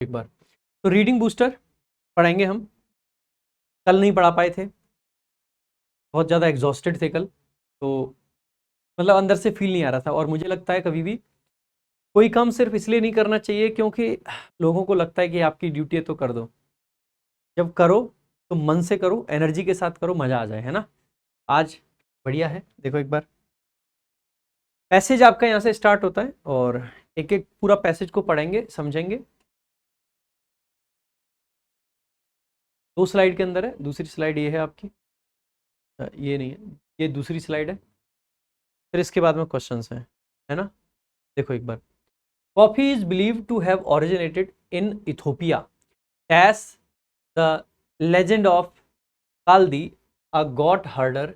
एक बार तो reading booster पढ़ाएंगे हम। कल नहीं पढ़ा पाए थे, बहुत ज़्यादा एग्जॉस्टेड थे कल, तो मतलब अंदर से फील नहीं आ रहा था। और मुझे लगता है कभी भी कोई काम सिर्फ इसलिए नहीं करना चाहिए क्योंकि लोगों को लगता है कि आपकी ड्यूटी है तो कर दो। जब करो तो मन से करो, एनर्जी के साथ करो, मज़ा आ जाए, है ना। आज बढ़िया है। देखो एक बार पैसेज आपका यहाँ से स्टार्ट होता है और एक एक पूरा पैसेज को पढ़ेंगे, समझेंगे। 2 स्लाइड के अंदर है, दूसरी स्लाइड ये है आपकी, ये नहीं है, ये दूसरी स्लाइड है। फिर इसके बाद में क्वेश्चंस हैं, है ना। देखो एक बार, coffee is believe to have originated in Ethiopia as the legend of Kaldi, a goat herder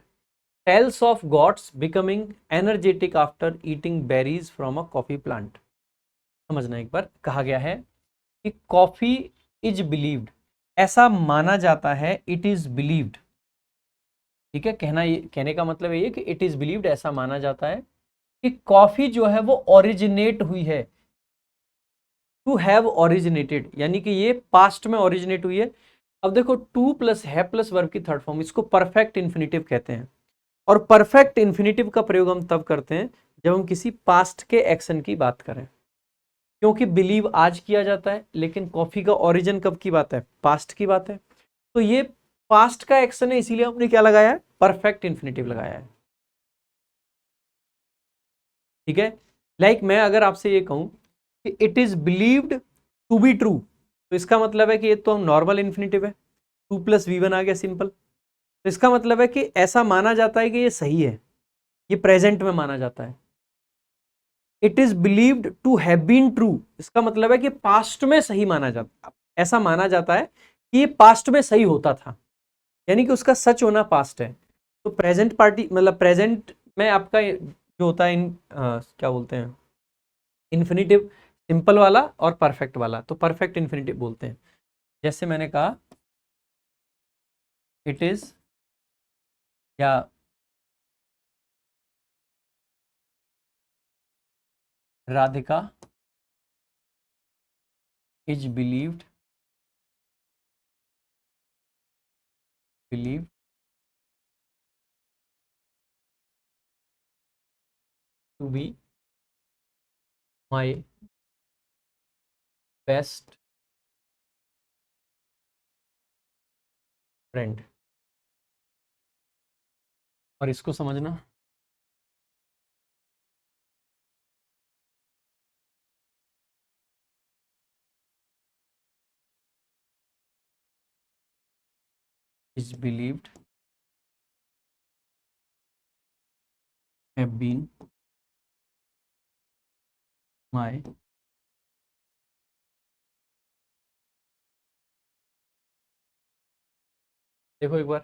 tells of goats becoming energetic after eating berries from a coffee plant. समझना एक बार, कहा गया है कि कॉफी इज बिलीव्ड, ऐसा माना जाता है, इट इज बिलीव्ड। ठीक है, कहने का मतलब ये कि इट इज बिलीव्ड, ऐसा माना जाता है कि कॉफी जो है वो ओरिजिनेट हुई है। टू हैव ओरिजिनेटेड यानी कि ये पास्ट में ओरिजिनेट हुई है। अब देखो टू प्लस है प्लस वर्ब की थर्ड फॉर्म, इसको परफेक्ट इन्फिनिटिव कहते हैं। और परफेक्ट इन्फिनिटिव का प्रयोग हम तब करते हैं जब हम किसी पास्ट के एक्शन की बात करें, क्योंकि बिलीव आज किया जाता है, लेकिन कॉफी का ओरिजिन कब की बात है, पास्ट की बात है। तो ये पास्ट का एक्शन है, इसीलिए हमने क्या लगाया है, परफेक्ट इन्फिनिटिव लगाया है। ठीक है, लाइक मैं अगर आपसे ये कहूं कि it is believed to be true, तो इसका मतलब है कि ये तो नॉर्मल इन्फिनिटिव है, 2+V1 आ गया सिंपल। तो इसका मतलब है कि ऐसा माना जाता है कि ये सही है, ये प्रेजेंट में माना जाता है। It is believed to have been true, इसका मतलब है कि पास्ट में सही माना जाता, ऐसा माना जाता है कि ये पास्ट में सही होता था, यानी कि उसका सच होना पास्ट है। तो प्रेजेंट पार्टी मतलब प्रेजेंट में आपका जो होता है क्या बोलते हैं, इन्फिनिटिव, सिंपल वाला और परफेक्ट वाला। तो परफेक्ट इन्फिनिटिव बोलते हैं। जैसे मैंने कहा इट इज, या Radhika is believed to be my best friend. और इसको समझना, is believed have been my, देखो एक बार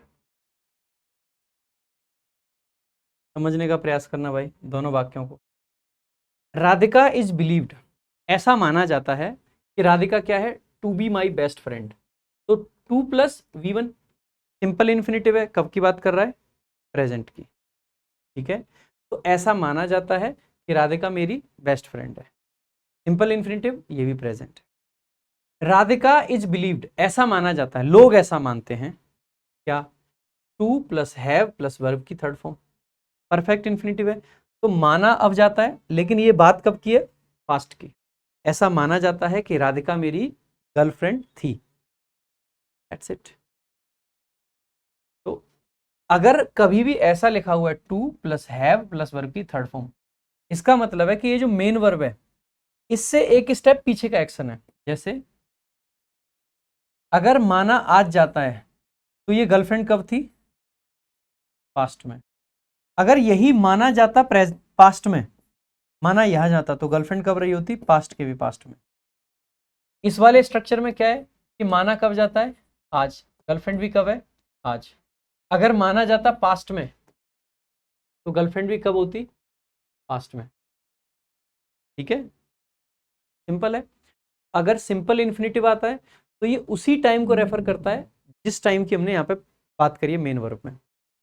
समझने का प्रयास करना भाई दोनों वाक्यों को। राधिका इज बिलीव्ड, ऐसा माना जाता है कि राधिका क्या है, to be my best friend. तो 2+V1 सिंपल इन्फिनिटिव है, कब की बात कर रहा है, प्रेजेंट की। ठीक है, तो ऐसा माना जाता है कि राधिका मेरी बेस्ट फ्रेंड है, सिंपल इन्फिनिटिव, ये भी प्रेजेंट है। राधिका इज बिलीव्ड, ऐसा माना जाता है, लोग ऐसा मानते हैं, क्या, 2+हैव प्लस वर्ब की थर्ड फॉर्म, परफेक्ट इन्फिनिटिव है। तो माना अब जाता है, लेकिन ये बात कब की है, पास्ट की। ऐसा माना जाता है कि राधिका मेरी गर्लफ्रेंड थी, दैट्स इट। तो अगर कभी भी ऐसा लिखा हुआ है 2+हैव प्लस वर्ब की थर्ड फॉर्म, इसका मतलब है कि ये जो मेन वर्ब है इससे एक स्टेप पीछे का एक्शन है। जैसे अगर माना आज जाता है तो ये गर्लफ्रेंड कब थी, पास्ट में। अगर यही माना जाता पास्ट में, माना यहां जाता तो गर्लफ्रेंड कब रही होती, पास्ट के भी पास्ट में। इस वाले स्ट्रक्चर में क्या है कि माना कब जाता है, आज, गर्लफ्रेंड भी कब है, आज। अगर माना जाता पास्ट में तो गर्लफ्रेंड भी कब होती, पास्ट में। ठीक है, सिंपल है। अगर सिंपल इन्फिनिटिव आता है तो ये उसी टाइम को रेफर करता है जिस टाइम की हमने यहाँ पे बात करी है मेन वर्ब में।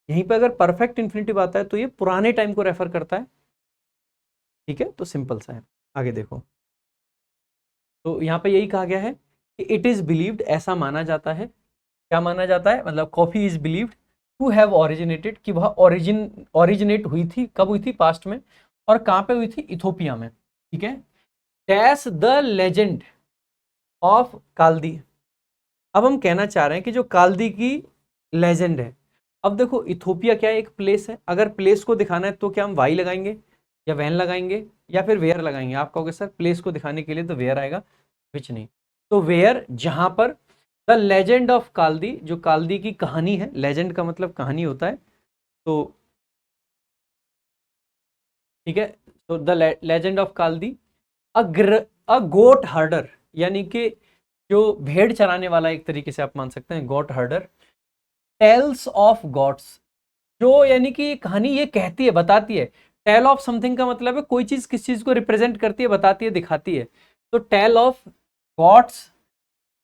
यहीं पे अगर परफेक्ट इन्फिनिटिव आता है तो ये पुराने टाइम को रेफर करता है। ठीक है, तो सिंपल सा है। आगे देखो, तो यहाँ पे यही कहा गया है इट इज बिलीव्ड, ऐसा माना जाता है। क्या माना जाता है, मतलब coffee is believed to have originated, कि वह ओरिजिनेट हुई थी, कब हुई थी, पास्ट में, और कहाँ पे हुई थी, इथोपिया में। ठीक है, डैश द लेजेंड ऑफ काल्दी। अब हम कहना चाह रहे हैं कि जो काल्दी की लेजेंड है, अब देखो इथोपिया क्या है, एक प्लेस है, अगर प्लेस को दिखाना है तो क्या हम वाई लगाएंगे या वैन लगाएंगे या फिर वेयर लगाएंगे। आप कहोगे सर प्लेस को दिखाने के लिए तो वेयर आएगा, विच नहीं, तो वेयर, जहां पर द लेजेंड ऑफ काल्दी, जो काल्दी की कहानी है, लेजेंड का मतलब कहानी होता है, तो ठीक है, तो the legend of Kaldi, a goat herder, यानी कि जो भेड़ चराने वाला, एक तरीके से आप मान सकते हैं गोट हर्डर, टेल्स ऑफ गॉड्स, जो यानी कि कहानी ये कहती है, बताती है। टेल ऑफ समथिंग का मतलब है कोई चीज किस चीज को रिप्रेजेंट करती है, बताती है, दिखाती है। तो टेल ऑफ गॉड्स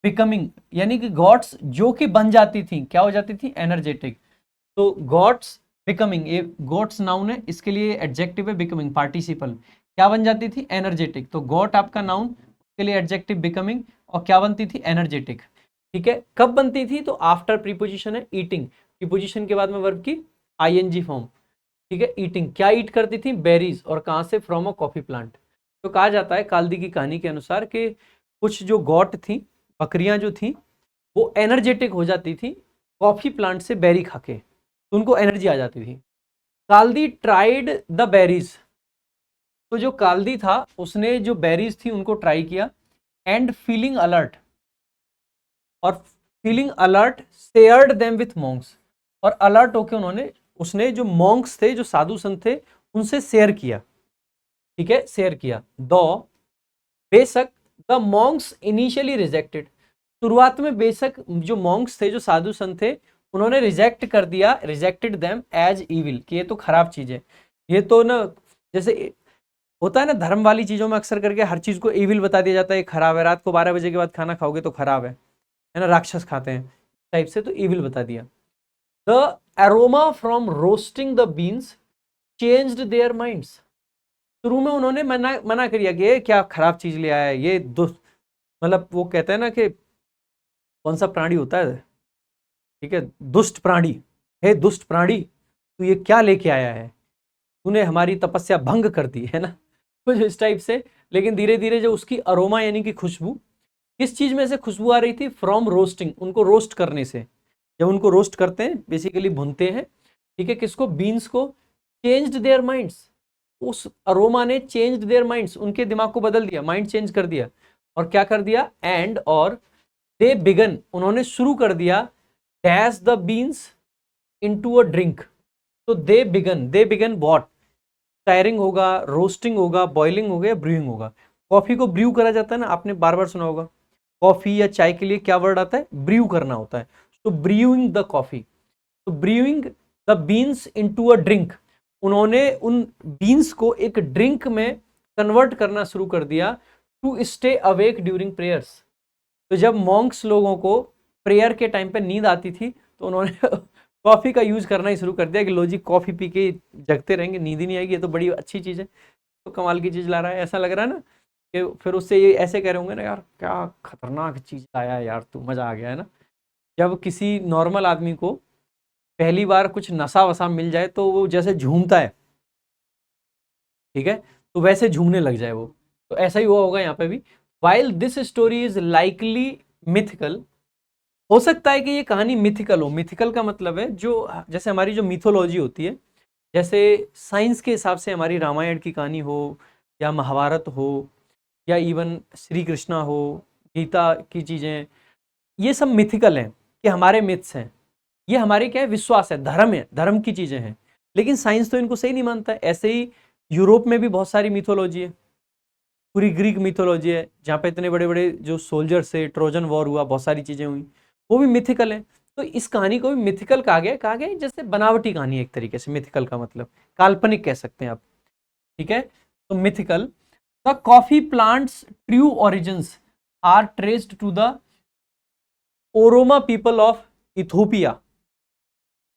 बिकमिंग, यानी कि गॉड्स जो कि बन जाती थी, क्या हो जाती थी, एनर्जेटिक। तो गॉड्स बिकमिंग, ये गॉड्स नाउन है, इसके लिए एडजेक्टिव है बिकमिंग, पार्टिसिपल, क्या बन जाती थी, एनर्जेटिक। तो गॉड आपका नाउन, उसके लिए एडजेक्टिव बिकमिंग, और क्या बनती थी, एनर्जेटिक। ठीक है, कब बनती थी, तो आफ्टर प्रीपोजिशन है ईटिंग, प्रीपोजिशन के बाद में वर्ब की आईएनजी फॉर्म। ठीक है, ईटिंग, क्या ईट करती थी, बेरीज, और कहां से, फ्रॉम अ कॉफी प्लांट। तो कहा जाता है काल्दी की कहानी के अनुसार कि कुछ जो गॉट थी, बकरियां जो थी, वो एनर्जेटिक हो जाती थी कॉफी प्लांट से बेरी खा के, तो उनको एनर्जी आ जाती थी। काल्दी ट्राइड द बेरीज, तो जो काल्दी था उसने जो बेरीज थी उनको ट्राई किया, एंड फीलिंग अलर्ट, और feeling alert shared them with Monks, और अलर्ट होके उन्होंने, उसने जो मॉन्क्स थे, जो साधु संत थे, उनसे शेयर किया। ठीक है, शेयर किया। दो बेशक द मॉन्क्स इनिशियली रिजेक्टेड, शुरुआत में बेशक जो मॉन्क्स थे, जो साधु संत थे, उन्होंने रिजेक्ट कर दिया, रिजेक्टेड देम एज इविल, कि ये तो खराब चीज है, ये तो ना, जैसे होता है ना धर्म वाली चीजों में अक्सर करके हर चीज को इविल बता दिया जाता है, खराब है, रात को 12 बजे के बाद खाना खाओगे तो खराब है ना, राक्षस खाते हैं टाइप से, तो इविल बता दिया। The aroma from roasting the beans changed their minds, शुरू में उन्होंने मना कर दिया कि ये क्या खराब चीज ले आया है, ये दुष्ट, मतलब वो कहते हैं ना कि कौन सा प्राणी होता है, ठीक है, दुष्ट प्राणी, हे दुष्ट प्राणी, तू ये क्या लेके आया है, तूने हमारी तपस्या भंग कर दी है ना, कुछ इस टाइप से। लेकिन धीरे धीरे जो उसकी अरोमा यानी कि खुशबू, किस चीज में से खुशबू आ रही थी, फ्रॉम रोस्टिंग, उनको रोस्ट करने से, जब उनको रोस्ट करते हैं, बेसिकली भूनते हैं, ठीक है, किसको, बीन्स को, चेंज्ड देयर माइंड्स, उस अरोमा ने चेंज्ड देयर माइंड्स, उनके दिमाग को बदल दिया, माइंड चेंज कर दिया, और क्या कर दिया, एंड, और दे बिगन, उन्होंने शुरू कर दिया, dash the beans into a drink. तो दे बिगन व्हाट, टायरिंग होगा, रोस्टिंग होगा, बॉइलिंग होगा, या ब्रूइंग होगा। कॉफी को ब्रू करा जाता है ना, आपने बार बार सुना होगा, कॉफी या चाय के लिए क्या वर्ड आता है, ब्रू करना होता है, तो ब्रूइंग द कॉफी, तो brewing the beans into a drink, उन्होंने उन बीन्स को एक ड्रिंक में कन्वर्ट करना शुरू कर दिया, to stay awake during prayers. तो जब मॉन्क्स लोगों को प्रेयर के टाइम पे नींद आती थी, तो उन्होंने कॉफी का यूज करना ही शुरू कर दिया कि लो जी कॉफी पी के जगते रहेंगे, नींद ही नहीं आएगी, ये तो बड़ी अच्छी चीज है, तो कमाल की चीज ला रहा है, ऐसा लग रहा है ना, कि फिर उससे ये ऐसे कह रहे होंगे ना, यार क्या खतरनाक चीज लाया है यार तू, मजा आ गया है ना। जब किसी नॉर्मल आदमी को पहली बार कुछ नशा वसा मिल जाए तो वो जैसे झूमता है, ठीक है, तो वैसे झूमने लग जाए वो, तो ऐसा ही हुआ होगा यहाँ पे भी। While this story is likely mythical, हो सकता है कि ये कहानी मिथिकल हो, मिथिकल का मतलब है जो, जैसे हमारी जो मिथोलॉजी होती है, जैसे साइंस के हिसाब से हमारी रामायण की कहानी हो, या महाभारत हो, या इवन श्री कृष्णा हो, गीता की चीज़ें, ये सब मिथिकल हैं, कि हमारे मिथ्स हैं, ये हमारे क्या है, विश्वास है, धर्म है, धर्म की चीज़ें हैं। लेकिन साइंस तो इनको सही नहीं मानता है। ऐसे ही यूरोप में भी बहुत सारी मिथोलॉजी है, पूरी ग्रीक मिथोलॉजी है, जहाँ पे इतने बड़े बड़े जो सोल्जर्स से ट्रोजन वॉर हुआ, बहुत सारी चीज़ें हुई, वो भी मिथिकल है। तो इस कहानी को भी मिथिकल कहा गया जैसे बनावटी कहानी है, एक तरीके से मिथिकल का मतलब काल्पनिक कह सकते हैं आप, ठीक है। तो mythical, the coffee plants true origins are traced to the Oromo people of Ethiopia.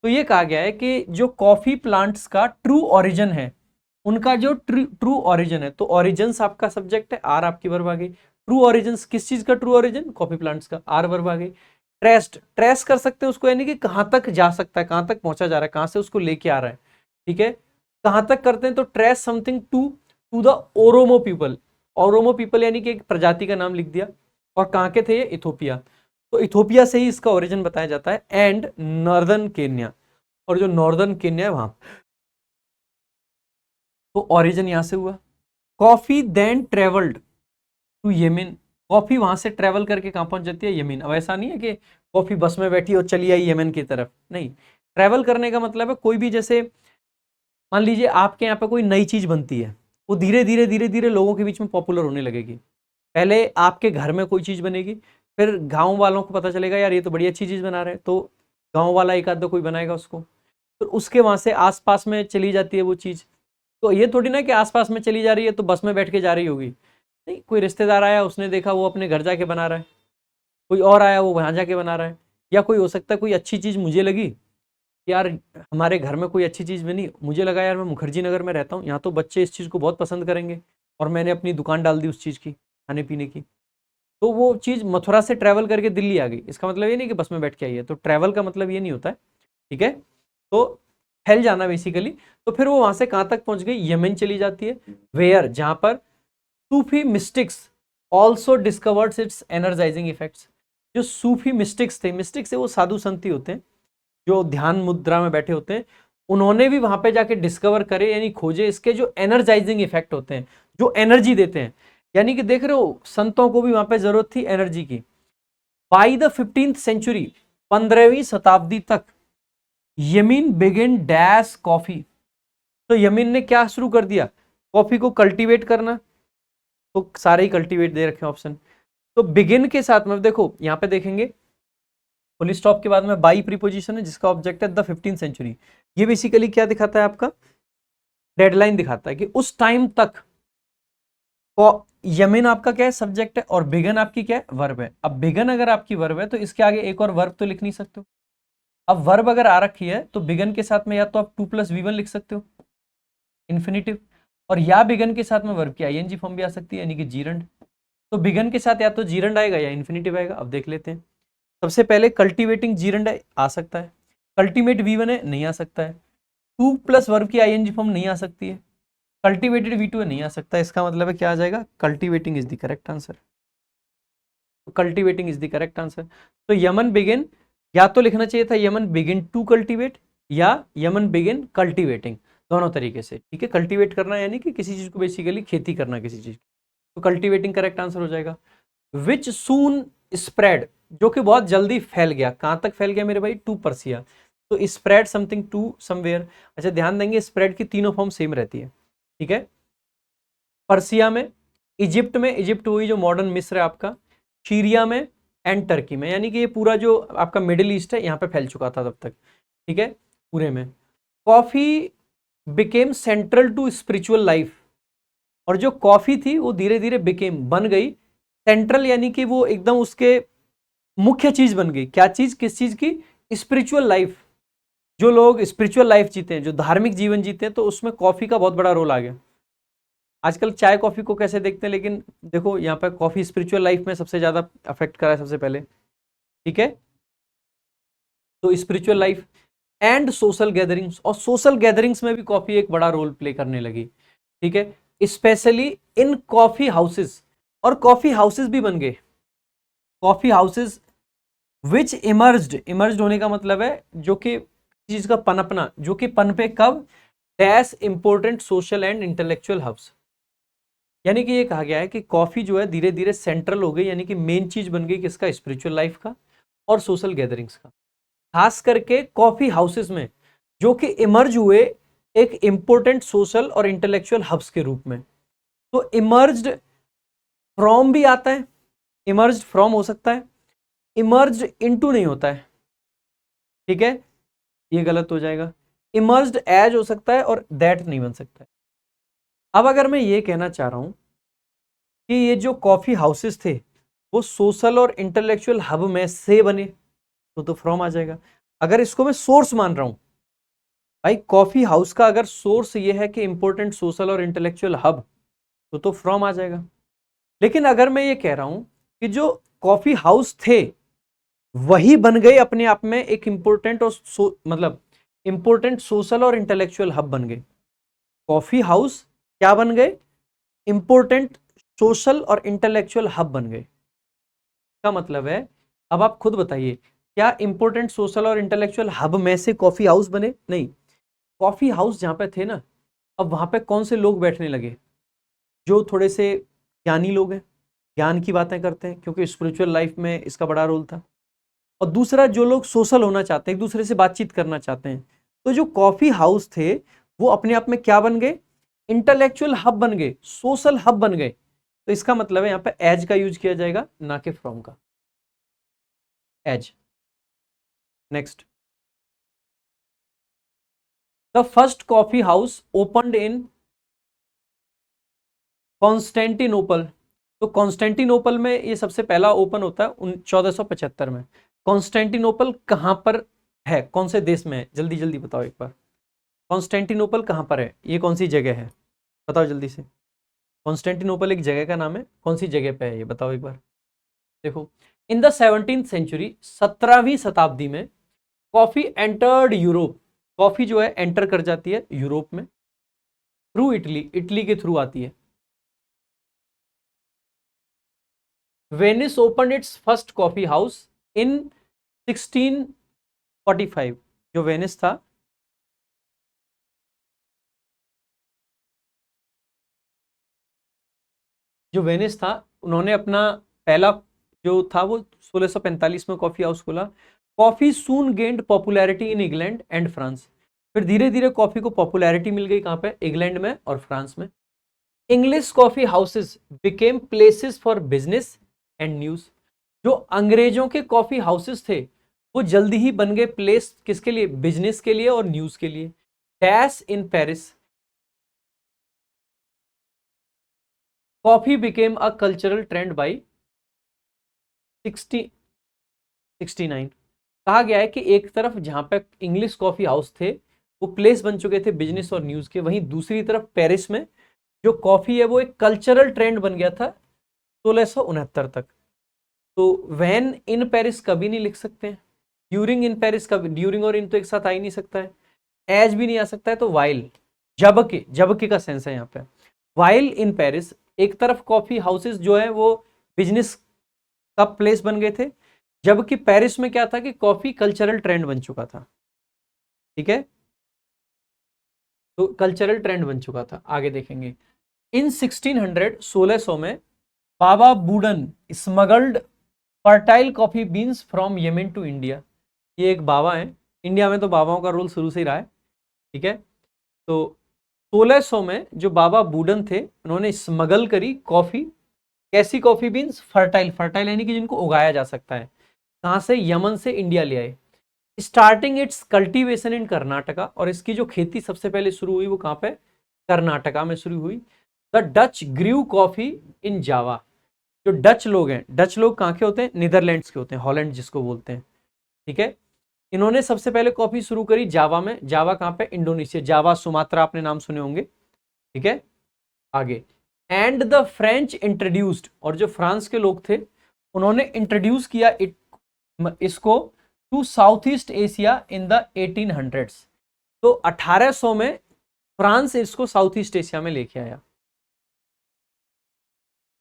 तो ये कहा गया है कि जो कॉफी प्लांट्स का ट्रू ओरिजिन है, उनका जो ट्रू ओरिजिन है, तो ओरिजिन्स आपका सब्जेक्ट है, आर आपकी वर्ब आ गई, ट्रू ओरिजिन, किस चीज का ट्रू ओरिजिन? कॉफी प्लांट्स का। आर वर्ब आ गई। ट्रेस्ड, ट्रेस कर सकते हैं उसको, यानी कि कहां तक जा सकता है, कहां तक पहुंचा जा रहा है, कहां से उसको लेके आ रहा है, ठीक है, कहां तक करते हैं, तो trace something to the Oromo people. Oromo people यानी कि एक प्रजाति का नाम लिख दिया, और कहां के थे ये? इथोपिया। तो इथोपिया से ही इसका ओरिजिन बताया जाता है, एंड नॉर्दर्न केन्या, और जो नॉर्दर्न केन्या है वहां, तो ओरिजिन यहां से हुआ। Coffee then travelled to Yemen, coffee वहां से ट्रेवल करके कहां पहुंच जाती है? यमन। अब ऐसा नहीं है कि कॉफी बस में बैठी और चली आई यमन की तरफ, नहीं। ट्रेवल करने का मतलब है कोई भी, जैसे मान लीजिए आपके यहाँ पे कोई नई चीज बनती है, वो धीरे धीरे धीरे धीरे लोगों के बीच में पॉपुलर होने लगेगी। पहले आपके घर में कोई चीज बनेगी, फिर गांव वालों को पता चलेगा यार ये तो बड़ी अच्छी चीज बना रहे हैं, तो गांव वाला एक आध कोई बनाएगा उसको, फिर उसके वहां से आसपास में चली जाती है वो चीज। तो ये थोड़ी ना कि आसपास में चली जा रही है तो बस में बैठ के जा रही होगी, नहीं, कोई रिश्तेदार आया, उसने देखा वो अपने घर जाके बना रहा है, कोई और आया वो वहां जाके बना रहा है, या कोई हो सकता है कोई अच्छी चीज मुझे लगी, यार हमारे घर में कोई अच्छी चीज बनी, मुझे लगा यार मैं मुखर्जी नगर में रहता हूँ, यहाँ तो बच्चे इस चीज को बहुत पसंद करेंगे, और मैंने अपनी दुकान डाल दी उस चीज की, खाने पीने की, तो वो चीज मथुरा से ट्रैवल करके दिल्ली आ गई। इसका मतलब ये नहीं कि बस में बैठ के आई है, तो ट्रैवल का मतलब ये नहीं होता है, ठीक है, तो फैल जाना बेसिकली। तो फिर वो वहां से कहां तक पहुंच गई? यमन चली जाती है, वेयर, जहां पर Sufi mystics also discovered its energising effects. जो सूफी मिस्टिक्स थे, मिस्टिक्स से वो साधु संत ही होते हैं जो ध्यान मुद्रा में बैठे होते हैं, उन्होंने भी वहां पे जाके डिस्कवर करे, यानी खोजे इसके जो एनर्जाइजिंग इफेक्ट होते हैं, जो एनर्जी देते हैं। यानी कि देख रहे हो, संतों को भी वहां पे जरूरत थी एनर्जी की। बाई द 15th सेंचुरी, 15वीं शताब्दी तक, यमीन बिगिन डैश कॉफी, तो यमीन ने क्या शुरू कर दिया? कॉफी को कल्टीवेट करना, तो सारे ही कल्टीवेट दे रखे ऑप्शन। तो बिगिन के साथ में देखो यहां पे देखेंगे, फुल स्टॉप के बाद में बाई प्रीपोजिशन है जिसका ऑब्जेक्ट है द 15th सेंचुरी। ये बेसिकली क्या दिखाता है? आपका डेडलाइन दिखाता है कि उस टाइम तक यमीन आपका क्या है? सब्जेक्ट है, और बिगन आपकी क्या है? वर्ब है। अब बिगन अगर आपकी वर्ब है तो इसके आगे एक और वर्ब तो लिख नहीं सकते हो। अब वर्ब अगर आ रखी है तो बिगन के साथ में या तो आप 2+V1 लिख सकते हो, इन्फिनिटिव, और या बिगन के साथ में वर्ब की आईएनजी फॉर्म भी आ सकती है, यानी कि जीरंड। तो बिगन के साथ या तो जीरंड आएगा या इन्फिनिटिव आएगा। अब देख लेते हैं। सबसे पहले कल्टीवेटिंग जीरंड आ सकता है, कल्टीमेट V1 है, नहीं आ सकता है, 2+ वर्ब की आईएनजी फॉर्म नहीं आ सकती है, कल्टीवेटेड V2 है, नहीं आ सकता। इसका मतलब है क्या आ जाएगा? Cultivating is the correct answer. Cultivating is the correct answer. तो यमन बिगिन, या तो लिखना चाहिए था यमन बिगिन टू कल्टीवेट, या यमन बिगिन कल्टीवेटिंग, दोनों तरीके से, ठीक है। कल्टीवेट करना यानी कि किसी चीज को बेसिकली खेती करना किसी चीज, तो कल्टीवेटिंग करेक्ट आंसर हो जाएगा। विच सून स्प्रेड, जो कि बहुत जल्दी फैल गया, कहां तक फैल गया मेरे भाई? टू पर्सिया, तो स्प्रेड समथिंग टू समवेयर। अच्छा ध्यान देंगे, स्प्रेड की तीनों फॉर्म सेम रहती है, ठीक है। पर्सिया में, इजिप्ट में, इजिप्ट वही जो मॉडर्न मिस्र है आपका, सीरिया में, एंड टर्की में, यानी कि ये पूरा जो आपका मिडिल ईस्ट है यहाँ पे फैल चुका था तब तक, ठीक है, पूरे में। Coffee became central to spiritual life, और जो कॉफी थी वो धीरे धीरे बिकेम, बन गई सेंट्रल, यानी कि वो एकदम उसके मुख्य चीज बन गई। क्या चीज? किस चीज की? Spiritual life. जो लोग स्पिरिचुअल लाइफ जीते हैं, जो धार्मिक जीवन जीते हैं, तो उसमें कॉफी का बहुत बड़ा रोल आ गया। आजकल चाय कॉफी को कैसे देखते हैं, लेकिन देखो यहाँ पर कॉफी स्पिरिचुअल लाइफ में सबसे ज्यादा अफेक्ट करा है सबसे पहले, ठीक है। तो spiritual life and social gatherings, और सोशल गैदरिंग्स में भी कॉफी एक बड़ा रोल प्ले करने लगी, ठीक है, स्पेशली इन कॉफी हाउसेस, और कॉफी हाउसेस भी बन गए, कॉफी हाउसेस विच इमर्ज्ड, इमर्ज्ड होने का मतलब है जो कि चीज का पनपना, जो कि पनपे कब? Dash important social and intellectual hubs, यानी कि ये कहा गया है कि कॉफी जो है धीरे धीरे सेंट्रल हो गई, यानी कि मेन चीज बन गई किसका? स्पिरिचुअल लाइफ का और सोशल गैदरिंग्स का, खास करके कॉफी हाउसेस में, जो कि इमर्ज हुए एक इंपॉर्टेंट सोशल और इंटेलेक्चुअल हब्स के रूप में। तो इमर्ज्ड फ्रॉम भी आता है, इमर्ज्ड फ्रॉम हो सकता है, इमर्ज्ड इनटू नहीं होता है, ठीक है, ये गलत हो जाएगा। इमर्ज्ड एज हो सकता है और दैट नहीं बन सकता है। अब अगर मैं ये कहना चाह रहा हूं कि ये जो कॉफी हाउसेस थे वो सोशल और इंटेलेक्चुअल हब में से बने, तो फ्रॉम आ जाएगा। अगर इसको मैं सोर्स मान रहा हूं, भाई कॉफी हाउस का अगर सोर्स ये है कि इंपॉर्टेंट सोशल और इंटेलेक्चुअल हब, तो फ्रॉम आ जाएगा। लेकिन अगर मैं ये कह रहा हूं कि जो कॉफी हाउस थे वही बन गए अपने आप में एक इंपॉर्टेंट और मतलब इंपॉर्टेंट सोशल और इंटेलेक्चुअल हब बन गए। कॉफी हाउस क्या बन गए? इंपॉर्टेंट सोशल और इंटेलेक्चुअल हब बन गए। का मतलब है, अब आप खुद बताइए, क्या इंपॉर्टेंट सोशल और इंटेलेक्चुअल हब में से कॉफी हाउस बने? नहीं। कॉफी हाउस जहां पे थे ना, अब वहां पे कौन से लोग बैठने लगे? जो थोड़े से ज्ञानी लोग हैं, ज्ञान की बातें करते हैं, क्योंकि स्पिरिचुअल लाइफ में इसका बड़ा रोल था। और दूसरा, जो लोग सोशल होना चाहते हैं, एक दूसरे से बातचीत करना चाहते हैं। तो जो कॉफी हाउस थे वो अपने आप में क्या बन गए? इंटेलेक्चुअल हब बन गए, सोशल हब बन गए। तो इसका मतलब है यहां पे एज का यूज किया जाएगा, ना कि फ्रॉम का। Age. Next, the first coffee house opened in Constantinople. तो कॉन्स्टेंटिनोपल में ये सबसे पहला ओपन होता है 1475 में। कॉन्स्टेंटिनोपल कहां पर है, कौन से देश में है? जल्दी जल्दी बताओ एक बार। कॉन्स्टेंटिनोपल कहां पर है? ये कौन सी जगह है? बताओ जल्दी से। कॉन्स्टेंटिनोपल एक जगह का नाम है, कौन सी जगह पे है ये बताओ एक बार। देखो, इन द 17th सेंचुरी, 17वीं शताब्दी में कॉफी एंटर्ड यूरोप। कॉफी जो है एंटर कर जाती है यूरोप में थ्रू इटली, इटली के थ्रू आती है। Venice open its first coffee house in 1645। जो वेनिस था, जो वेनिस था, उन्होंने अपना पहला जो था वो 1645 में कॉफी हाउस खोला। Coffee soon gained popularity in England and France. फिर धीरे धीरे कॉफी को पॉपुलैरिटी मिल गई, कहां पे? इंग्लैंड में और फ्रांस में। English coffee houses became places for business and news. जो अंग्रेजों के कॉफी हाउसेस थे वो जल्दी ही बन गए प्लेस किसके लिए? बिजनेस के लिए और न्यूज के लिए। Dash in Paris, coffee became a cultural trend by 1669। कहा गया है कि एक तरफ जहां पे इंग्लिश कॉफी हाउस थे वो प्लेस बन चुके थे बिजनेस और न्यूज के, वहीं दूसरी तरफ पेरिस में जो कॉफी है वो एक कल्चरल ट्रेंड बन गया था 1669 तक। तो वैन इन पेरिस कभी नहीं लिख सकते हैं, ड्यूरिंग इन पेरिस कभी, ड्यूरिंग और इन तो एक साथ आ ही नहीं सकता है, एज भी नहीं आ सकता है, तो वाइल, जबकि, जबकि का सेंस है यहाँ पे। वाइल इन पेरिस, एक तरफ कॉफी हाउसेस जो है वो बिजनेस का प्लेस बन गए थे, जबकि पेरिस में क्या था कि कॉफी कल्चरल ट्रेंड बन चुका था। ठीक है, तो कल्चरल ट्रेंड बन चुका था। आगे देखेंगे, इन 1600, 1600 में Baba Budan smuggled fertile coffee beans from Yemen to India. ये एक बाबा है, इंडिया में तो बाबाओं का रोल शुरू से ही रहा है। ठीक है, तो 1600 में जो बाबा बूडन थे उन्होंने स्मगल करी कॉफी। कैसी कॉफी बीन्स? फर्टाइल, फर्टाइल यानी कि जिनको उगाया जा सकता है। कहां से? यमन से इंडिया ले आए। Starting it's cultivation in Karnataka, और इसकी जो खेती सबसे पहले शुरू हुई वो कहां पे? कर्नाटका में शुरू हुई। The Dutch grew coffee in Java. जो डच लोग हैं, डच लोग कहां के होते हैं? नीदरलैंड्स के होते हैं, हॉलैंड जिसको बोलते हैं। ठीक है, इन्होंने सबसे पहले कॉफी शुरू करी जावा में। जावा कहां पे? इंडोनेशिया, जावा, सुमात्रा, आपने नाम सुने होंगे। ठीक है, आगे, एंड द फ्रेंच इंट्रोड्यूस्ड, और जो फ्रांस के लोग थे उन्होंने इंट्रोड्यूस किया इसको to South East Asia in the 1800s। तो 1800 में फ्रांस इसको साउथ ईस्ट एशिया में लेके आया।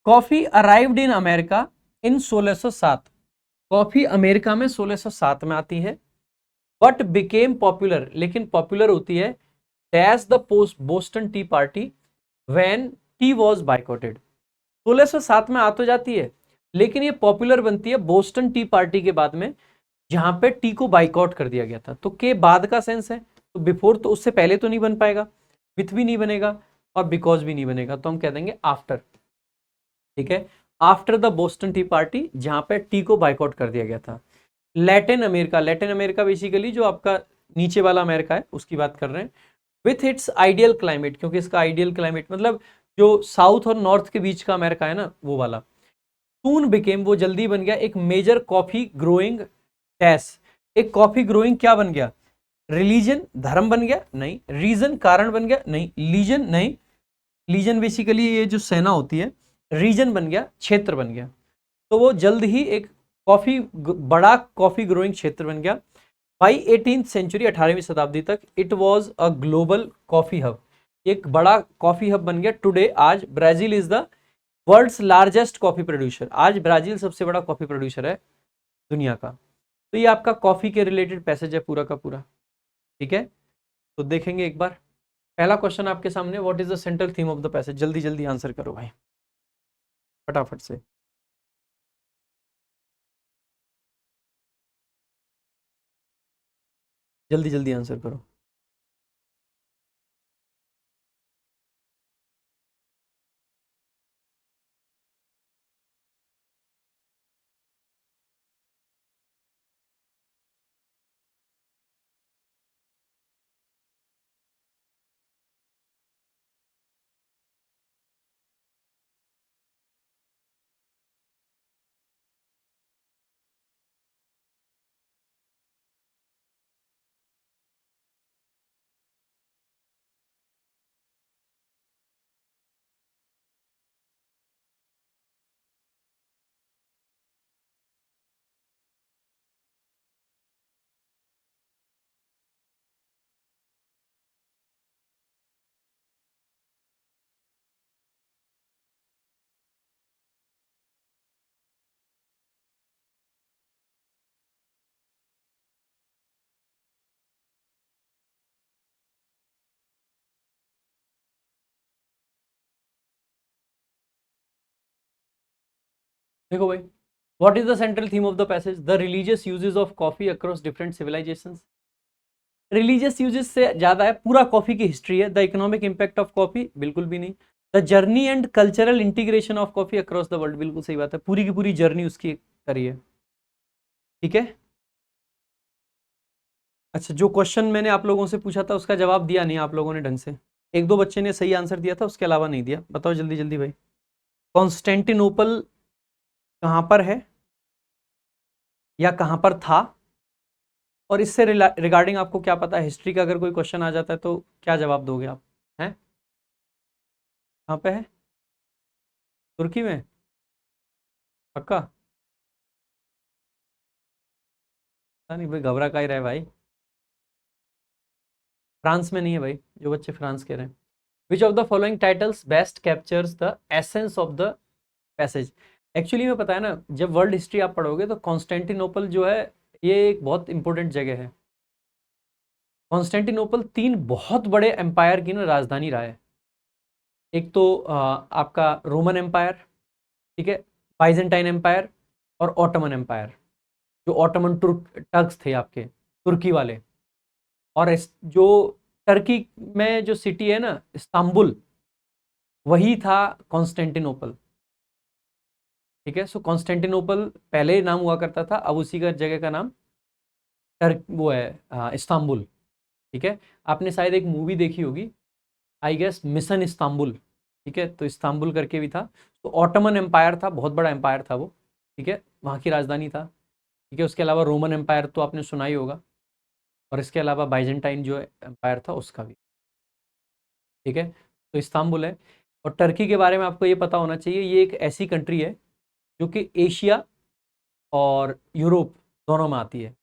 Coffee arrived in America in 1607। Coffee America में 1607 में आती है, बट बिकेम पॉपुलर, लेकिन पॉपुलर होती है dash the post Boston T party when tea was boycotted. 1607 में आ तो जाती है, लेकिन ये पॉपुलर बनती है बोस्टन टी पार्टी के बाद में, जहां पे टी को बाइकआउट कर दिया गया था। तो के बाद का सेंस है, तो बिफोर तो उससे पहले तो नहीं बन पाएगा, विथ भी नहीं बनेगा और बिकॉज भी नहीं बनेगा, तो हम कह देंगे आफ्टर। ठीक है, after the Boston T party, जहां पे टी को बाइकआउट कर दिया गया था। Latin America, Latin America basically जो आपका नीचे वाला अमेरिका है उसकी बात कर रहे हैं। विथ इट्स आइडियल क्लाइमेट, क्योंकि इसका आइडियल क्लाइमेट मतलब जो साउथ और नॉर्थ के बीच का अमेरिका है ना, वो वाला। सून बिकेम, वो जल्दी बन गया एक मेजर कॉफी ग्रोइंग डैश। एक कॉफी ग्रोइंग क्या बन गया? रिलीजन, धर्म बन गया? नहीं। रीजन, कारण बन गया? नहीं। लीजन, नहीं। लीजन बेसिकली ये जो सेना होती है रीजन बन गया, क्षेत्र बन गया। तो वो जल्द ही एक बड़ा कॉफी ग्रोइंग क्षेत्र बन गया। बाई 18th सेंचुरी, 18वीं शताब्दी तक it was a global coffee hub, एक बड़ा कॉफी हब बन गया। टुडे, आज Brazil is the world's largest coffee producer, आज ब्राजील सबसे बड़ा कॉफी प्रोड्यूसर है दुनिया का। तो ये आपका कॉफी के रिलेटेड पैसेज है पूरा का पूरा, ठीक है। तो देखेंगे एक बार, पहला क्वेश्चन आपके सामने, what is the central theme of the passage. जल्दी जल्दी आंसर करो भाई, फटाफट से। जल्दी जल्दी आंसर करो। देखो भाई, what is the central theme of the passage, the religious uses of coffee across different civilisations. Religious uses से ज्यादा है, पूरा कॉफी की हिस्ट्री है। The economic impact of coffee, बिल्कुल भी नहीं। The journey and cultural integration of coffee across the world, बिल्कुल सही बात है, पूरी की पूरी जर्नी उसकी करी है, ठीक है। अच्छा, जो क्वेश्चन मैंने आप लोगों से पूछा था उसका जवाब दिया नहीं आप लोगों ने ढंग से, एक दो बच्चे ने सही आंसर दिया था, उसके अलावा नहीं दिया। बताओ जल्दी जल्दी भाई, कॉन्स्टेंटिनोपल कहां पर है या कहां पर था, और इससे रिगार्डिंग आपको क्या पता है, हिस्ट्री का अगर कोई क्वेश्चन आ जाता है तो क्या जवाब दोगे आप, हैं? कहाँ पे है? तुर्की में? पक्का? पता नहीं भाई, घबरा का ही रहे भाई। फ्रांस में नहीं है भाई, जो बच्चे फ्रांस के रहे हैं। विच of the following titles best captures the essence of the passage. Actually में पता है ना, जब वर्ल्ड हिस्ट्री आप पढ़ोगे तो कॉन्स्टेंटिनोपल जो है ये एक बहुत इंपॉर्टेंट जगह है। कॉन्स्टेंटिनोपल तीन बहुत बड़े एम्पायर की ना राजधानी रहा है। एक तो आपका रोमन एम्पायर, ठीक है, बाइजेंटाइन एम्पायर और ऑटोमन एम्पायर। जो ऑटोमन टर्क्स थे आपके, तुर्की वाले। और जो टर्की में जो सिटी है ना इस्तांबुल, वही था कॉन्स्टेंटिनोपल, ठीक है। सो कॉन्स्टेंटिनोपल पहले नाम हुआ करता था, अब उसी का जगह का नाम टर्क वो है इस्तांबुल, ठीक है। आपने शायद एक मूवी देखी होगी, आई गेस मिशन इस्तांबुल, ठीक है, तो इस्तांबुल करके भी था। तो ऑटोमन एम्पायर था, बहुत बड़ा एम्पायर था वो, ठीक है, वहाँ की राजधानी था, ठीक है। उसके अलावा रोमन एम्पायर तो आपने सुना ही होगा, और इसके अलावा बाइजेंटाइन जो एम्पायर था उसका भी, ठीक है। तो इस्तांबुल है। और टर्की के बारे में आपको ये पता होना चाहिए, ये एक ऐसी कंट्री है जो कि एशिया और यूरोप दोनों में आती है।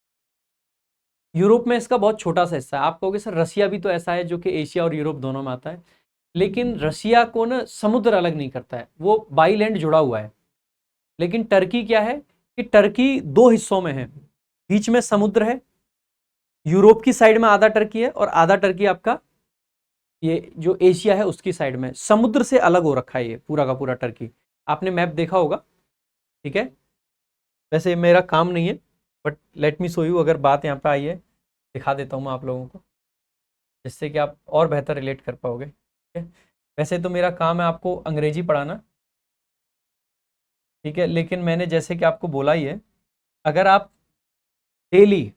यूरोप में इसका बहुत छोटा सा हिस्सा है। आप कहोगे सर रसिया भी तो ऐसा है जो कि एशिया और यूरोप दोनों में आता है, लेकिन रसिया को ना समुद्र अलग नहीं करता है, वो बाई लैंड जुड़ा हुआ है। लेकिन टर्की क्या है कि टर्की दो हिस्सों में है, बीच में समुद्र है, यूरोप की साइड में आधा टर्की है और आधा टर्की आपका ये जो एशिया है उसकी साइड में, समुद्र से अलग हो रखा है ये पूरा का पूरा टर्की। आपने मैप देखा होगा, ठीक है। वैसे मेरा काम नहीं है, but let me show you, अगर बात यहाँ पे आई है दिखा देता हूँ मैं आप लोगों को, जिससे कि आप और बेहतर रिलेट कर पाओगे, ठीक है। वैसे तो मेरा काम है आपको अंग्रेजी पढ़ाना, ठीक है, लेकिन मैंने जैसे कि आपको बोला ही है, अगर आप डेली,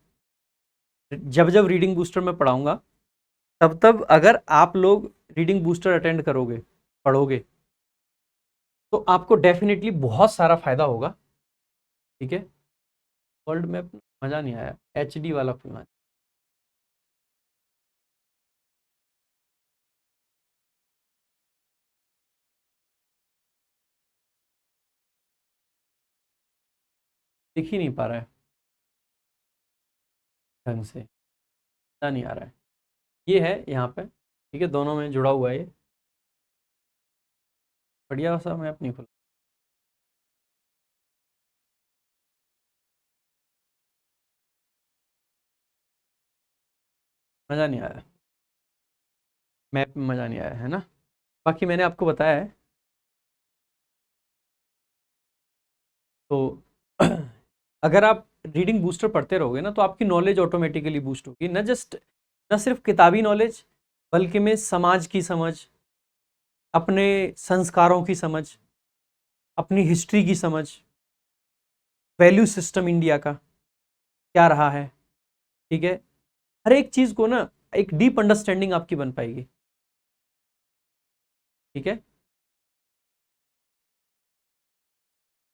जब जब रीडिंग बूस्टर में पढ़ाऊंगा तब तब अगर आप लोग रीडिंग बूस्टर अटेंड करोगे, पढ़ोगे, तो आपको डेफिनेटली बहुत सारा फायदा होगा, ठीक है। वर्ल्ड मैप मज़ा नहीं आया, एचडी वाला खुलना। दिख ही नहीं पा रहा है ढंग से, पता नहीं आ रहा है। ये है यहाँ पे, ठीक है, दोनों में जुड़ा हुआ है ये, बढ़िया सा मैप नहीं खुला। मज़ा नहीं आया, मैप में मज़ा नहीं आया है ना। बाकी मैंने आपको बताया है तो अगर आप रीडिंग बूस्टर पढ़ते रहोगे ना तो आपकी नॉलेज ऑटोमेटिकली बूस्ट होगी, न सिर्फ किताबी नॉलेज, बल्कि में समाज की समझ, अपने संस्कारों की समझ, अपनी हिस्ट्री की समझ, वैल्यू सिस्टम इंडिया का क्या रहा है, ठीक है, हर एक चीज़ को ना एक डीप अंडरस्टैंडिंग आपकी बन पाएगी, ठीक है।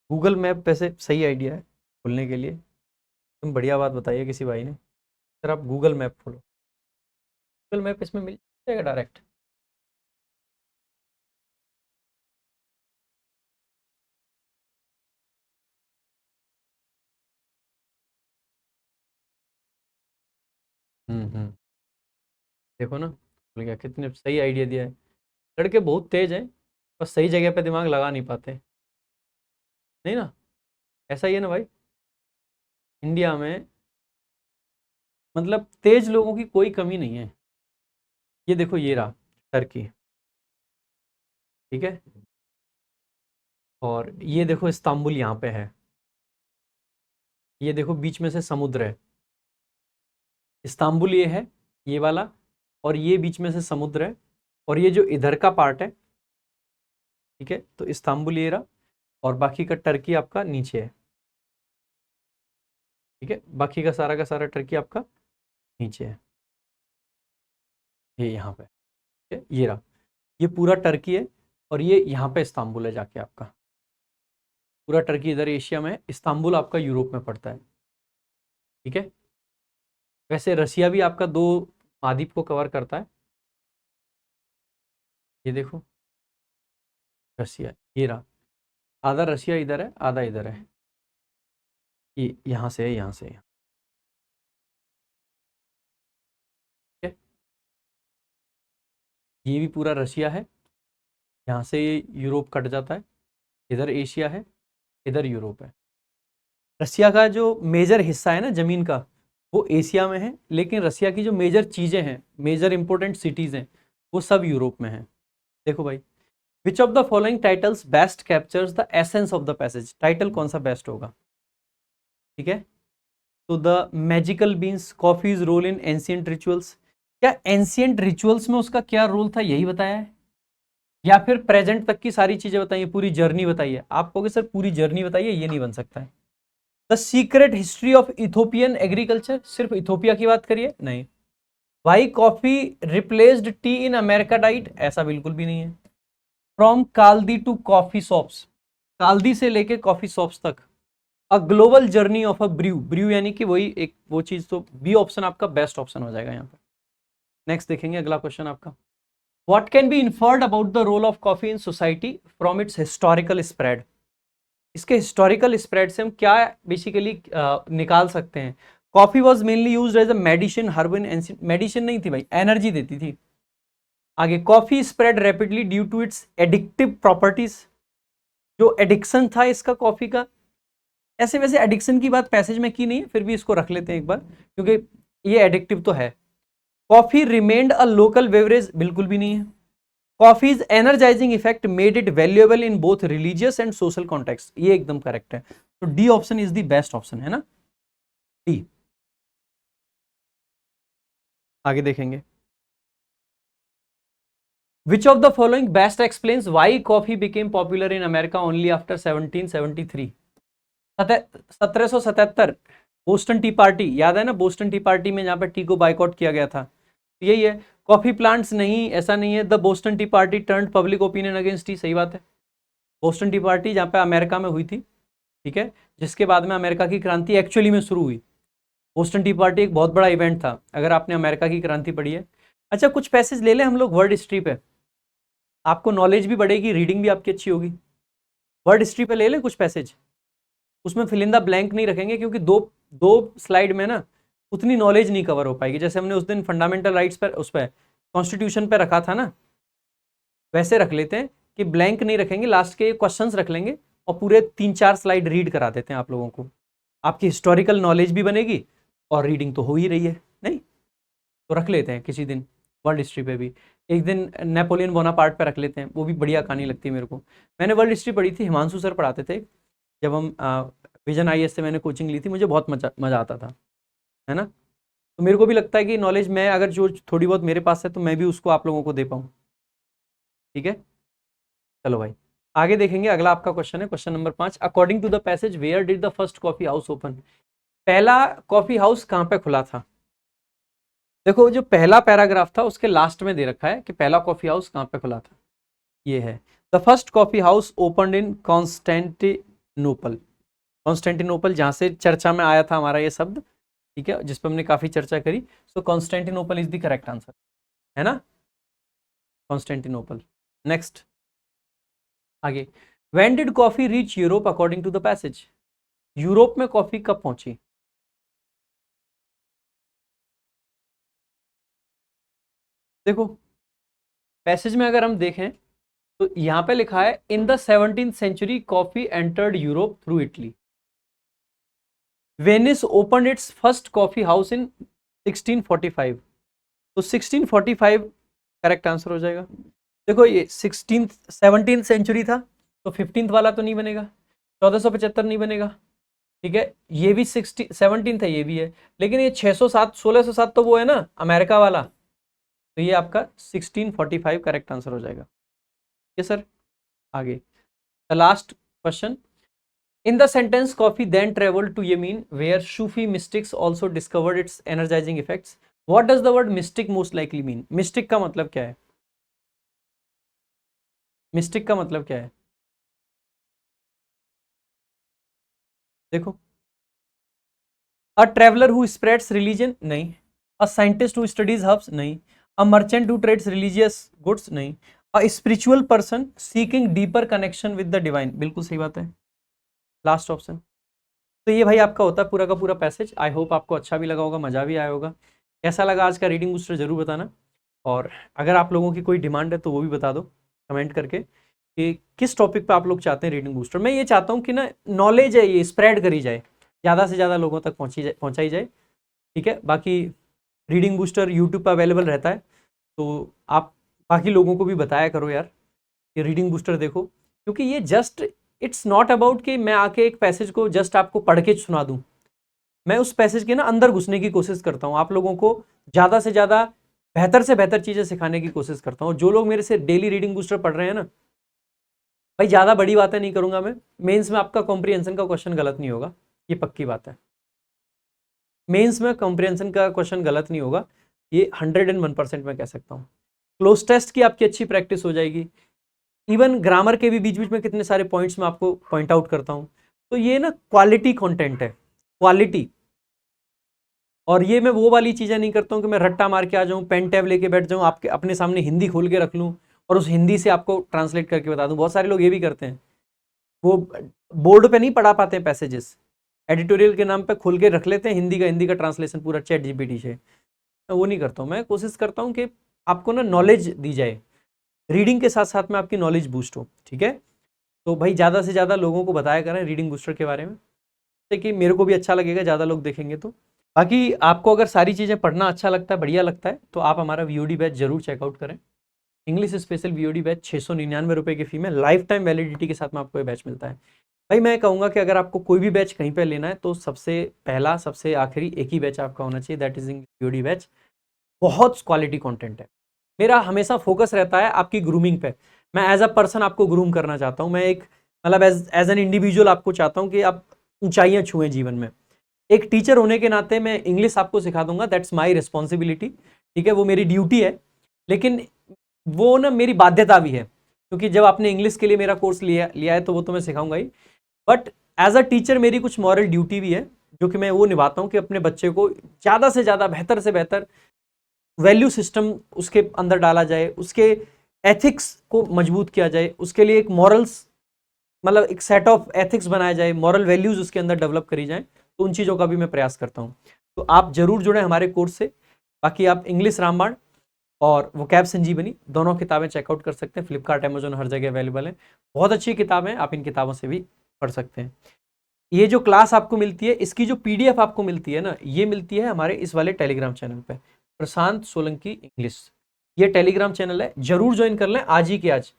गूगल मैप वैसे सही आइडिया है खोलने के लिए, तुम बढ़िया बात बताइए किसी भाई ने, सर आप गूगल मैप खोलो, गूगल मैप इसमें मिल जाएगा डायरेक्ट। हम्म, देखो ना खुल गया, कितने सही आइडिया दिया है। लड़के बहुत तेज हैं, बस सही जगह पे दिमाग लगा नहीं पाते, नहीं ना, ऐसा ही है ना भाई, इंडिया में मतलब तेज लोगों की कोई कमी नहीं है। ये देखो ये रहा टर्की, ठीक है, और ये देखो इस्तांबुल यहाँ पे है, ये देखो बीच में से समुद्र है, इस्तांबुल ये है, ये वाला, और ये बीच में से समुद्र है, और ये जो इधर का पार्ट है, ठीक है, तो इस्तांबुल ये रहा, और बाकी का टर्की आपका नीचे है, ठीक है, बाकी का सारा टर्की आपका नीचे है, ये यहाँ पे, ठीक है, ये रहा, ये पूरा टर्की है, और ये यहाँ पे इस्तांबुल है जाके आपका, पूरा टर्की इधर एशिया में है, इस्तांबुल आपका यूरोप में पड़ता है, ठीक है। वैसे रसिया भी आपका 2 महाद्वीप को कवर करता है, ये देखो रसिया ये रहा, आधा रसिया इधर है आधा इधर है, ये यहाँ से है यहाँ से है, ठीक है, ये भी पूरा रसिया है, यहाँ से ये यूरोप कट जाता है, इधर एशिया है, इधर यूरोप है। रसिया का जो मेजर हिस्सा है ना ज़मीन का, वो एशिया में है, लेकिन रसिया की जो मेजर चीज़ें हैं, मेजर इंपॉर्टेंट सिटीज़ हैं, वो सब यूरोप में हैं। देखो भाई, which of the following titles best captures the essence of the passage, title कौन सा बेस्ट होगा, ठीक है। तो the magical beans, coffee's role in ancient rituals, क्या एंशियंट रिचुअल्स में उसका क्या रोल था यही बताया है, या फिर प्रेजेंट तक की सारी चीजें बताइए, पूरी जर्नी बताइए। आप कहोगे सर पूरी जर्नी बताइए, ये नहीं बन सकता है। The secret history of Ethiopian agriculture, सिर्फ इथोपिया की बात करिए, नहीं। Why coffee replaced tea in America diet, ऐसा बिल्कुल भी नहीं है। From Kaldi to coffee shops, Kaldi से लेके कॉफी शॉप्स तक, a global journey of a brew, brew यानी कि वही एक वो चीज, तो बी ऑप्शन आपका बेस्ट ऑप्शन हो जाएगा यहाँ पे। नेक्स्ट देखेंगे अगला क्वेश्चन आपका, what can be inferred about the role of coffee in society from its historical spread, इसके हिस्टोरिकल स्प्रेड से हम क्या बेसिकली निकाल सकते हैं। Coffee was mainly use as a medicine, herb in ancient, medicine नहीं थी भाई, एनर्जी देती थी। आगे, coffee spread rapidly due to its addictive properties, जो एडिक्शन था इसका कॉफी का, ऐसे वैसे एडिक्शन की बात पैसेज में की नहीं है, फिर भी इसको रख लेते हैं एक बार, क्योंकि ये एडिक्टिव तो है। Coffee remained a local beverage, बिल्कुल भी नहीं है। Coffees energising effect made it valuable in both religious and social context, ये एकदम करेक्ट है, तो D option is the best option है ना, डी। आगे देखेंगे, विच of the following best explains why coffee became popular in America only after 1773, 1777, Boston T party, याद है ना, बोस्टन टी पार्टी में जहां पर टी को बाइकआउट किया गया था, यही है। कॉफी प्लांट्स नहीं, ऐसा नहीं है, the Boston T party turned public opinion against T, सही बात है। बोस्टन टी पार्टी जहाँ पे अमेरिका में हुई थी, ठीक है, जिसके बाद में अमेरिका की क्रांति एक्चुअली में शुरू हुई। बोस्टन टी पार्टी एक बहुत बड़ा इवेंट था, अगर आपने अमेरिका की क्रांति पढ़ी है। अच्छा, कुछ पैसेज ले लें हम लोग वर्ल्ड हिस्ट्री पे, आपको नॉलेज भी बढ़ेगी, रीडिंग भी आपकी अच्छी होगी। वर्ल्ड हिस्ट्री पे ले लें कुछ पैसेज, उसमें फिल इन द ब्लैंक नहीं रखेंगे, क्योंकि दो स्लाइड में ना उतनी नॉलेज नहीं कवर हो पाएगी। जैसे हमने उस दिन फंडामेंटल राइट्स पर, उस पर कॉन्स्टिट्यूशन पे रखा था ना, वैसे रख लेते हैं कि ब्लैंक नहीं रखेंगे, लास्ट के क्वेश्चंस रख लेंगे और पूरे 3-4 स्लाइड रीड करा देते हैं आप लोगों को। आपकी हिस्टोरिकल नॉलेज भी बनेगी और रीडिंग तो हो ही रही है, नहीं तो रख लेते हैं किसी दिन वर्ल्ड हिस्ट्री पे भी। एक दिन नेपोलियन बोनापार्ट पे रख लेते हैं, वो भी बढ़िया कहानी लगती है मेरे को। मैंने वर्ल्ड हिस्ट्री पढ़ी थी, हिमांशु सर पढ़ाते थे जब हम विजन IAS से मैंने कोचिंग ली थी, मुझे बहुत मजा आता था, है ना। तो मेरे को भी लगता है कि नॉलेज मैं अगर जो थोड़ी बहुत मेरे पास है तो मैं भी उसको आप लोगों को दे पाऊँ, ठीक है। चलो भाई आगे देखेंगे। अगला आपका क्वेश्चन है question number 5। According to the passage where did the first coffee house open? पहला कॉफी हाउस कहाँ पे खुला था? देखो जो पहला पैराग्राफ था उसके लास्ट में दे रखा है कि पहला कॉफी हाउस कहाँ पे खुला था। ये है, the first coffee house opened in Constantinople. Constantinople जहाँ से चर्चा में आया था हमारा ये शब्द, ठीक है, जिस पर हमने काफी चर्चा करी। So Constantinople is the correct answer, है ना, कॉन्स्टेंटिनोपल। नेक्स्ट आगे, when did coffee reach Europe according to the passage? Europe में कॉफी कब पहुंची? देखो पैसेज में अगर हम देखें तो यहां पे लिखा है in the 17th century coffee entered Europe through Italy. Venice open its first coffee house in 1645। तो 1645 करेक्ट आंसर हो जाएगा। देखो ये 17th सेंचुरी था तो 15th वाला तो नहीं बनेगा, 1475 नहीं बनेगा, ठीक है। ये भी 17th है, ये भी है, लेकिन ये 607 1607 तो वो है ना अमेरिका वाला, तो ये आपका 1645 करेक्ट आंसर हो जाएगा। ये सर आगे the last question, in the sentence coffee then travelled to Yemen where Sufi mystics also discovered its energising effects. What does the word mystic most likely mean? Mystic का मतलब क्या है? Mistake का मतलब क्या है? देखो, a traveller who spreads religion, नहीं। A scientist who studies herbs, नहीं। A merchant who trades religious goods, नहीं। A spiritual person seeking deeper connection with the divine, बिल्कुल सही बात है, लास्ट ऑप्शन। तो ये भाई आपका होता है पूरा का पूरा पैसेज। आई होप आपको अच्छा भी लगा होगा, मजा भी आया होगा। कैसा लगा आज का रीडिंग बूस्टर जरूर बताना, और अगर आप लोगों की कोई डिमांड है तो वो भी बता दो कमेंट करके कि किस टॉपिक पे आप लोग चाहते हैं रीडिंग बूस्टर। मैं ये चाहता हूँ कि ना नॉलेज है ये स्प्रेड करी जाए, ज़्यादा से ज़्यादा लोगों तक पहुँचाई जाए, ठीक है। बाकी रीडिंग बूस्टर यूट्यूब पर अवेलेबल रहता है, तो आप बाकी लोगों को भी बताया करो यार कि रीडिंग बूस्टर देखो, क्योंकि ये जस्ट इट्स नॉट अबाउट कि मैं आके एक पैसेज को जस्ट आपको पढ़ के सुना दूं। मैं उस पैसेज के ना अंदर घुसने की कोशिश करता हूँ, आप लोगों को ज़्यादा से ज़्यादा बेहतर से बेहतर चीज़ें सिखाने की कोशिश करता हूँ। जो लोग मेरे से डेली रीडिंग बूस्टर पढ़ रहे हैं ना भाई, ज़्यादा बड़ी बातें नहीं करूँगा मैं, मेंस में आपका कॉम्प्रिहेंशन का क्वेश्चन गलत नहीं होगा, ये पक्की बात है। मेंस में कॉम्प्रिहेंशन का क्वेश्चन गलत नहीं होगा, ये 101% मैं कह सकता हूँ। क्लोज टेस्ट की आपकी अच्छी प्रैक्टिस हो जाएगी, इवन ग्रामर के भी बीच बीच में कितने सारे पॉइंट्स मैं आपको पॉइंट आउट करता हूँ। तो ये ना क्वालिटी कंटेंट है, क्वालिटी। और ये मैं वो वाली चीज़ें नहीं करता हूँ कि मैं रट्टा मार के आ जाऊँ, पेन टैब लेके बैठ जाऊँ, आपके अपने सामने हिंदी खोल के रख लूँ और उस हिंदी से आपको ट्रांसलेट करके बता दूँ। बहुत सारे लोग ये भी करते हैं, वो बोर्ड पे नहीं पढ़ा पाते हैं पैसेजेस, एडिटोरियल के नाम पे खोल के रख लेते हैं हिंदी का ट्रांसलेशन पूरा चैट जीपीटी से। मैं वो नहीं करता हूँ, मैं कोशिश करता हूँ कि आपको ना नॉलेज दी जाए, रीडिंग के साथ साथ में आपकी नॉलेज बूस्ट हो, ठीक है। तो भाई ज़्यादा से ज़्यादा लोगों को बताया करें रीडिंग बूस्टर के बारे में, कि मेरे को भी अच्छा लगेगा ज़्यादा लोग देखेंगे तो। बाकी आपको अगर सारी चीज़ें पढ़ना अच्छा लगता है, बढ़िया लगता है, तो आप हमारा VOD बैच जरूर चेकआउट करें। इंग्लिश स्पेशल VOD बैच 699 रुपये की फी में लाइफ टाइम वैलिडिटी के साथ में आपको ये बैच मिलता है। भाई मैं कहूँगा कि अगर आपको कोई भी बैच कहीं पर लेना है तो सबसे पहला सबसे आखिरी एक ही बैच आपका होना चाहिए, that is English VOD batch. बहुत क्वालिटी कंटेंट है, मेरा हमेशा फोकस रहता है आपकी ग्रूमिंग पे। मैं एज अ पर्सन आपको ग्रूम करना चाहता हूँ, मैं एक मतलब एज एन इंडिविजुअल आपको चाहता हूँ कि आप ऊंचाइयाँ छुएं जीवन में। एक टीचर होने के नाते मैं इंग्लिश आपको सिखा दूंगा, दैट्स माई रिस्पॉन्सिबिलिटी, ठीक है, वो मेरी ड्यूटी है, लेकिन वो ना मेरी बाध्यता भी है, क्योंकि जब आपने इंग्लिश के लिए मेरा कोर्स लिया है तो वो तो मैं सिखाऊंगा ही, बट एज अ टीचर मेरी कुछ मॉरल ड्यूटी भी है जो कि मैं वो निभाता हूँ कि अपने बच्चे को ज़्यादा से ज़्यादा बेहतर से बेहतर वैल्यू सिस्टम उसके अंदर डाला जाए, उसके एथिक्स को मजबूत किया जाए, उसके लिए एक मॉरल्स मतलब एक सेट ऑफ एथिक्स बनाया जाए, मॉरल वैल्यूज उसके अंदर डेवलप करी जाए, तो उन चीज़ों का भी मैं प्रयास करता हूँ। तो आप जरूर जुड़े हमारे कोर्स से। बाकी आप इंग्लिश रामबाण और वोकैब संजीवनी दोनों किताबें चेकआउट कर सकते हैं, फ्लिपकार्ट अमेजोन हर जगह अवेलेबल है, बहुत अच्छी किताबें, आप इन किताबों से भी पढ़ सकते हैं। ये जो क्लास आपको मिलती है, इसकी जो पीडीएफ आपको मिलती है ना, ये मिलती है हमारे इस वाले टेलीग्राम चैनल पे, प्रशांत सोलंकी इंग्लिश। ये टेलीग्राम चैनल है, जरूर ज्वाइन कर लें आज ही के आज।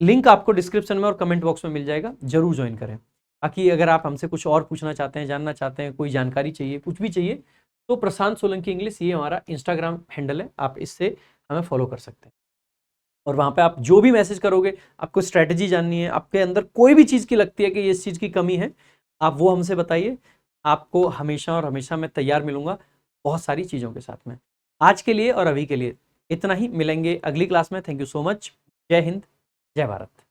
लिंक आपको डिस्क्रिप्शन में और कमेंट बॉक्स में मिल जाएगा, जरूर ज्वाइन करें। बाकी अगर आप हमसे कुछ और पूछना चाहते हैं, जानना चाहते हैं, कोई जानकारी चाहिए, कुछ भी चाहिए, तो प्रशांत सोलंकी इंग्लिश ये हमारा इंस्टाग्राम हैंडल है, आप इससे हमें फॉलो कर सकते हैं। और वहाँ पे आप जो भी मैसेज करोगे, आपको स्ट्रैटेजी जाननी है, आपके अंदर कोई भी चीज़ की लगती है कि इस चीज़ की कमी है, आप वो हमसे बताइए। आपको हमेशा और हमेशा मैं तैयार मिलूंगा बहुत सारी चीज़ों के साथ में। आज के लिए और अभी के लिए इतना ही, मिलेंगे अगली क्लास में। Thank you so much. जय हिंद, जय भारत।